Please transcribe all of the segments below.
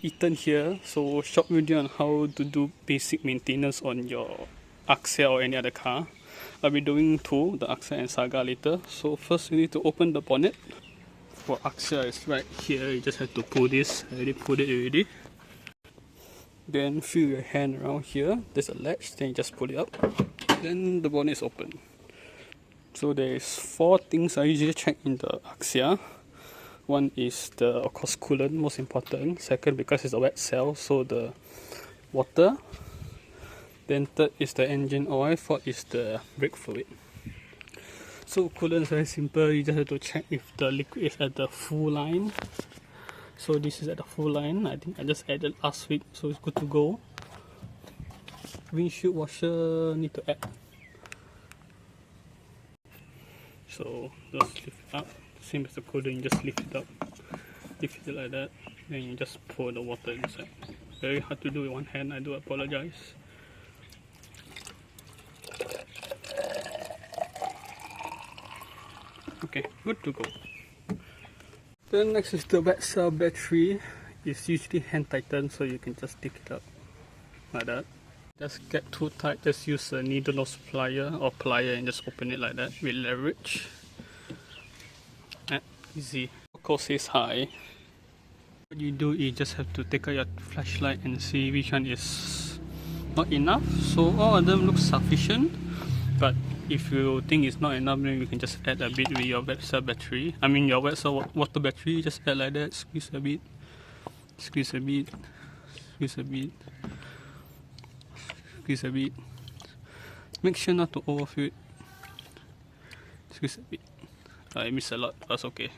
Ethan here. So short video on how to do basic maintenance on your Axia or any other car. I'll be doing two, the Axia and Saga later. So first you need to open the bonnet. For Axia it's right here, you just have to pull this. I already pulled it already. Then feel your hand around here, there's a latch, then you just pull it up. Then the bonnet is open. So there's four things I usually check in the Axia. One is the, of course, coolant, most important. Second, because it's a wet cell, so the water. Then third is the engine oil. Fourth is the brake fluid. So coolant is very simple. You just have to check if the liquid is at the full line. So this is at the full line. I think I just added last week, so it's good to go. Windshield washer need to add. So just lift it up. Same as the coolant, you just lift it up, lift it like that, then you just pour the water inside. Very hard to do with one hand, I do apologize. Okay, good to go. Then next is the wet cell battery. It's usually hand tightened, so you can just take it up like that. Just get too tight, just use a needle nose plier or plier and just open it like that with leverage. Easy. Cost is high. What you do is just have to take out your flashlight and see which one is not enough. So all of them look sufficient, but if you think it's not enough, then you can just add a bit with your wet cell battery. I mean your wet cell water battery. Just add like that. Squeeze a bit. Squeeze a bit. Squeeze a bit. Squeeze a bit. Make sure not to overfill it. Squeeze a bit. I missed a lot, that's okay.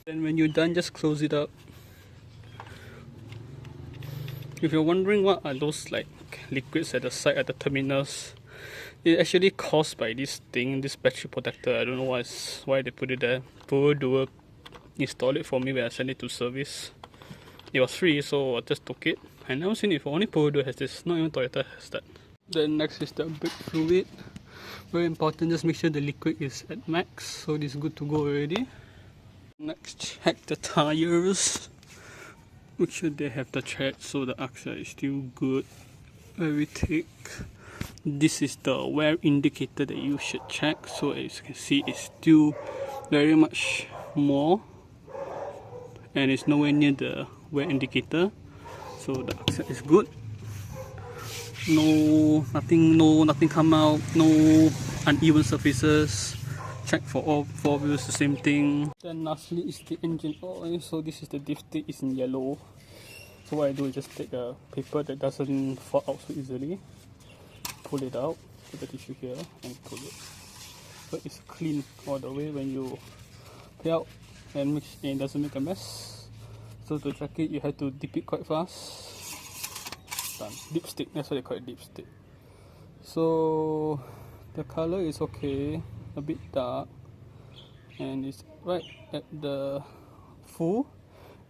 Then when you're done, just close it up. If you're wondering what are those like liquids at the side at the terminals, it's actually caused by this thing, this battery protector. I don't know why they put it there. Poor doer installed it for me when I sent it to service. It was free, so I just took it. I never seen it before. Only Poor doer has this, not even Toyota has that. Then next is the brake fluid. Very important, just make sure the liquid is at max, so this is good to go already. Next, check the tires. Make sure they have the tread, so the Axia is still good, very thick. This is the wear indicator that you should check. So as you can see, it's still very much more, and it's nowhere near the wear indicator, so the Axia is good. Nothing come out, no uneven surfaces. Check for all four wheels, the same thing. Then lastly is the engine oil. So this is the dipstick, is in yellow. So what I do is just take a paper that doesn't fall out so easily, pull it out, put the tissue here and pull it. So it's clean all the way when you pay out, and it doesn't make a mess. So to check it, you have to dip it quite fast. Done. Dipstick, that's what they call it, dipstick. So the color is okay, a bit dark, and it's right at the full.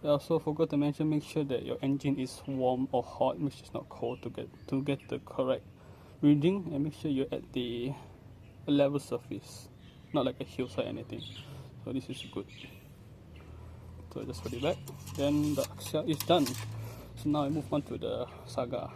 I also forgot to mention, make sure that your engine is warm or hot, which is not cold, to get the correct reading, and make sure you're at the level surface, not like a hillside or anything. So this is good. So just put it back, then the Axia is done. So now I move on to the Saga.